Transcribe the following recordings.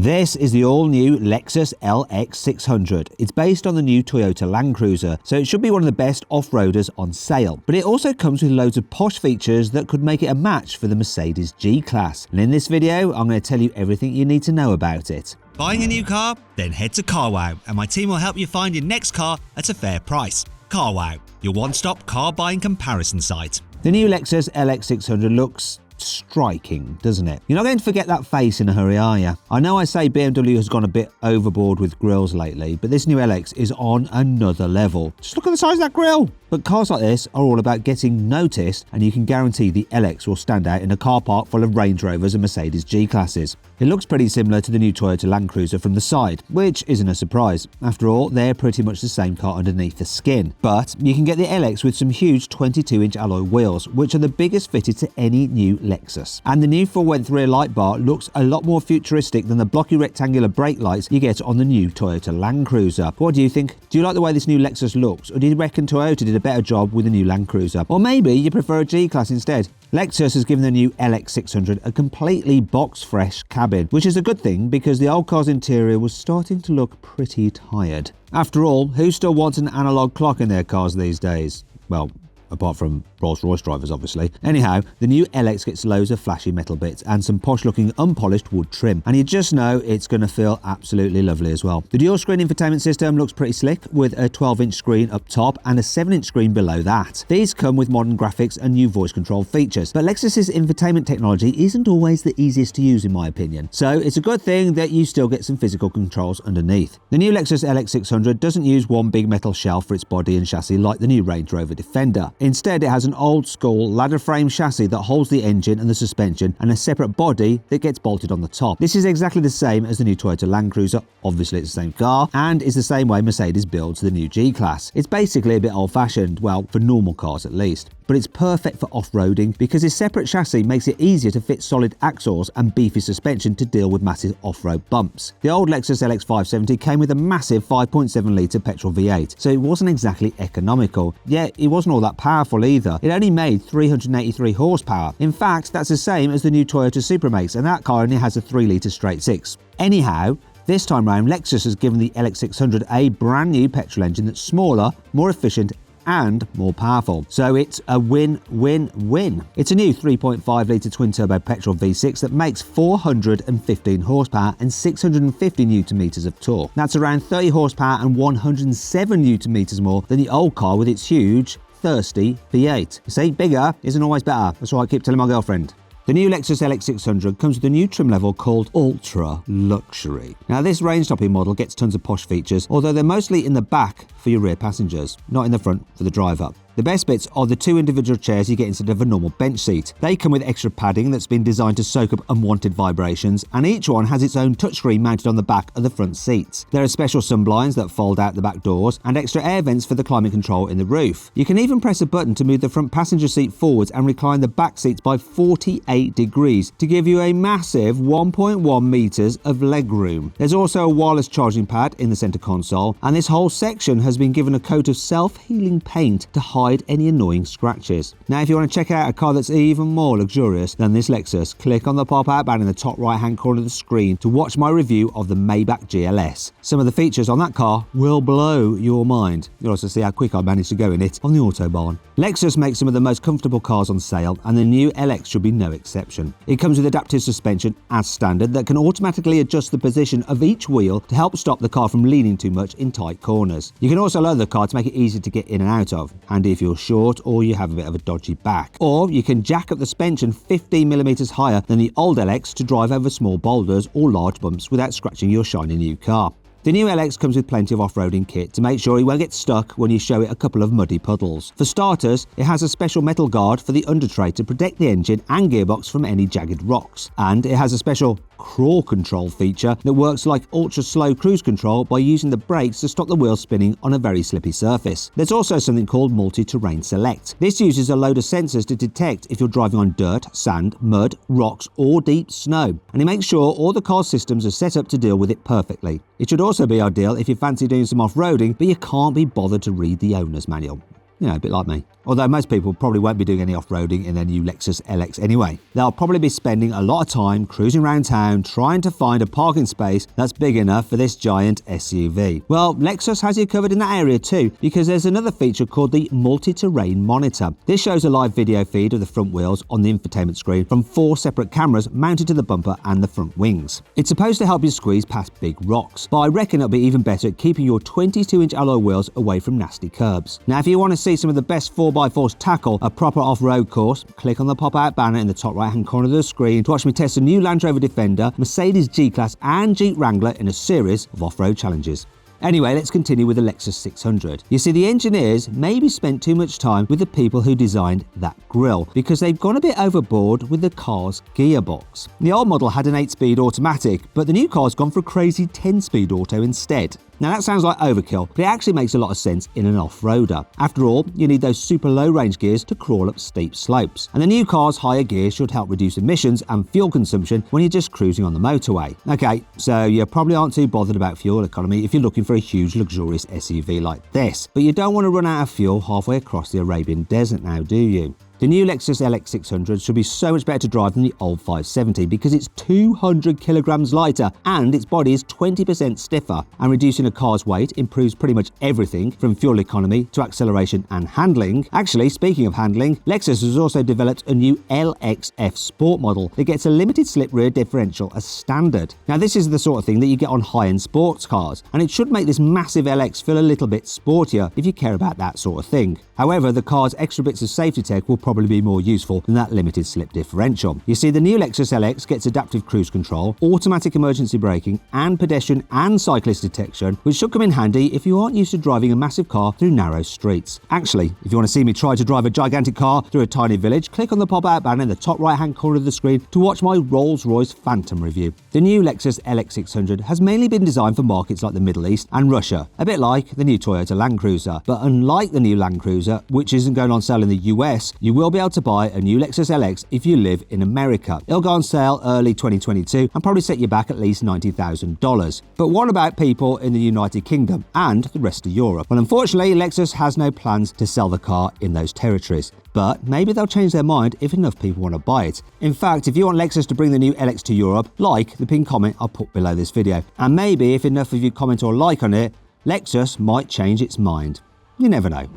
This is the all-new Lexus LX 600. It's based on the new Toyota Land Cruiser, so it should be one of the best off-roaders on sale. But it also comes with loads of posh features that could make it a match for the Mercedes G-Class. And in this video, I'm going to tell you everything you need to know about it. Buying a new car? Then head to carwow, and my team will help you find your next car at a fair price. Carwow, your one-stop car buying comparison site. The new Lexus LX 600 looks striking, doesn't it? You're not going to forget that face in a hurry, are you? I know I say BMW has gone a bit overboard with grills lately, but this new LX is on another level. Just look at the size of that grille! But cars like this are all about getting noticed, and you can guarantee the LX will stand out in a car park full of Range Rovers and Mercedes G-Classes. It looks pretty similar to the new Toyota Land Cruiser from the side, which isn't a surprise. After all, they're pretty much the same car underneath the skin. But you can get the LX with some huge 22-inch alloy wheels, which are the biggest fitted to any new Lexus. And the new full-length rear light bar looks a lot more futuristic than the blocky rectangular brake lights you get on the new Toyota Land Cruiser. What do you think? Do you like the way this new Lexus looks, or do you reckon Toyota did a better job with the new Land Cruiser? Or maybe you prefer a G-Class instead? Lexus has given the new LX 600 a completely box-fresh cabin, which is a good thing because the old car's interior was starting to look pretty tired. After all, who still wants an analog clock in their cars these days? Well, apart from Rolls-Royce drivers, obviously. Anyhow, the new LX gets loads of flashy metal bits and some posh-looking unpolished wood trim, and you just know it's going to feel absolutely lovely as well. The dual-screen infotainment system looks pretty slick, with a 12-inch screen up top and a 7-inch screen below that. These come with modern graphics and new voice control features, but Lexus's infotainment technology isn't always the easiest to use in my opinion, so it's a good thing that you still get some physical controls underneath. The new Lexus LX 600 doesn't use one big metal shell for its body and chassis like the new Range Rover Defender. Instead, it has an old-school ladder frame chassis that holds the engine and the suspension, and a separate body that gets bolted on the top. This is exactly the same as the new Toyota Land Cruiser, obviously it's the same car, and is the same way Mercedes builds the new G-Class. It's basically a bit old-fashioned, well, for normal cars at least. But it's perfect for off-roading because its separate chassis makes it easier to fit solid axles and beefy suspension to deal with massive off-road bumps. The old Lexus LX 570 came with a massive 5.7-litre petrol V8, so it wasn't exactly economical, yet it wasn't all that powerful either. It only made 383 horsepower. In fact, that's the same as the new Toyota Supermax, and that car only has a 3-litre straight six. Anyhow, this time round, Lexus has given the LX 600 a brand new petrol engine that's smaller, more efficient, and more powerful. So it's a win-win-win. It's a new 3.5-litre twin-turbo petrol V6 that makes 415 horsepower and 650 newton-meters of torque. That's around 30 horsepower and 107 newton-meters more than the old car with its huge, thirsty V8. You see, bigger isn't always better. That's what I keep telling my girlfriend. The new Lexus LX 600 comes with a new trim level called Ultra Luxury. Now this range-topping model gets tons of posh features, although they're mostly in the back for your rear passengers, not in the front for the driver. The best bits are the two individual chairs you get instead of a normal bench seat. They come with extra padding that's been designed to soak up unwanted vibrations, and each one has its own touchscreen mounted on the back of the front seats. There are special sunblinds that fold out the back doors, and extra air vents for the climate control in the roof. You can even press a button to move the front passenger seat forwards and recline the back seats by 48 degrees to give you a massive 1.1 meters of legroom. There's also a wireless charging pad in the center console, and this whole section has been given a coat of self-healing paint to hide any annoying scratches. Now, if you want to check out a car that's even more luxurious than this Lexus, click on the pop-out button in the top right-hand corner of the screen to watch my review of the Maybach GLS. Some of the features on that car will blow your mind. You'll also see how quick I managed to go in it on the Autobahn. Lexus makes some of the most comfortable cars on sale, and the new LX should be no exception. It comes with adaptive suspension as standard that can automatically adjust the position of each wheel to help stop the car from leaning too much in tight corners. You can also lower the car to make it easy to get in and out of, handy if you're short or you have a bit of a dodgy back. Or you can jack up the suspension 15mm higher than the old LX to drive over small boulders or large bumps without scratching your shiny new car. The new LX comes with plenty of off-roading kit to make sure it won't get stuck when you show it a couple of muddy puddles. For starters, it has a special metal guard for the under tray to protect the engine and gearbox from any jagged rocks. And it has a special crawl control feature that works like ultra-slow cruise control by using the brakes to stop the wheels spinning on a very slippy surface. There's also something called Multi-Terrain Select. This uses a load of sensors to detect if you're driving on dirt, sand, mud, rocks or deep snow, and it makes sure all the car's systems are set up to deal with it perfectly. It should also be ideal if you fancy doing some off-roading but you can't be bothered to read the owner's manual. You know, a bit like me. Although most people probably won't be doing any off-roading in their new Lexus LX anyway. They'll probably be spending a lot of time cruising around town trying to find a parking space that's big enough for this giant SUV. Well, Lexus has you covered in that area too, because there's another feature called the multi-terrain monitor. This shows a live video feed of the front wheels on the infotainment screen from 4 separate cameras mounted to the bumper and the front wings. It's supposed to help you squeeze past big rocks, but I reckon it'll be even better at keeping your 22-inch alloy wheels away from nasty curbs. Now, if you want to see some of the best 4x4s tackle a proper off-road course, click on the pop-out banner in the top right-hand corner of the screen to watch me test a new Land Rover Defender, Mercedes G-Class and Jeep Wrangler in a series of off-road challenges. Anyway, let's continue with the Lexus 600. You see, the engineers maybe spent too much time with the people who designed that grille because they've gone a bit overboard with the car's gearbox. The old model had an 8-speed automatic, but the new car's gone for a crazy 10-speed auto instead. Now that sounds like overkill, but it actually makes a lot of sense in an off-roader. After all, you need those super low-range gears to crawl up steep slopes. And the new car's higher gears should help reduce emissions and fuel consumption when you're just cruising on the motorway. Okay, so you probably aren't too bothered about fuel economy if you're looking for a huge luxurious SUV like this. But you don't want to run out of fuel halfway across the Arabian desert now, do you? The new Lexus LX 600 should be so much better to drive than the old 570 because it's 200 kilograms lighter and its body is 20% stiffer. And reducing a car's weight improves pretty much everything from fuel economy to acceleration and handling. Actually, speaking of handling, Lexus has also developed a new LXF Sport model that gets a limited slip rear differential as standard. Now, this is the sort of thing that you get on high-end sports cars, and it should make this massive LX feel a little bit sportier if you care about that sort of thing. However, the car's extra bits of safety tech will probably be more useful than that limited slip differential. You see, the new Lexus LX gets adaptive cruise control, automatic emergency braking, and pedestrian and cyclist detection, which should come in handy if you aren't used to driving a massive car through narrow streets. Actually, if you want to see me try to drive a gigantic car through a tiny village, click on the pop-out banner in the top right-hand corner of the screen to watch my Rolls-Royce Phantom review. The new Lexus LX 600 has mainly been designed for markets like the Middle East and Russia, a bit like the new Toyota Land Cruiser. But unlike the new Land Cruiser, which isn't going on sale in the US, you will be able to buy a new Lexus LX if you live in America. It'll go on sale early 2022 and probably set you back at least $90,000. But what about people in the United Kingdom and the rest of Europe? Well, unfortunately, Lexus has no plans to sell the car in those territories. But maybe they'll change their mind if enough people want to buy it. In fact, if you want Lexus to bring the new LX to Europe, like the pinned comment I'll put below this video. And maybe if enough of you comment or like on it, Lexus might change its mind. You never know.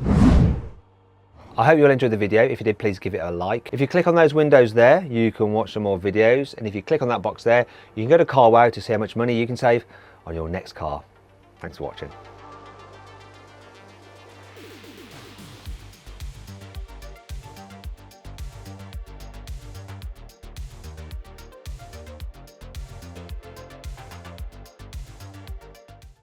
I hope you all enjoyed the video. If you did, please give it a like. If you click on those windows there, you can watch some more videos. And if you click on that box there, you can go to CarWow to see how much money you can save on your next car. Thanks for watching.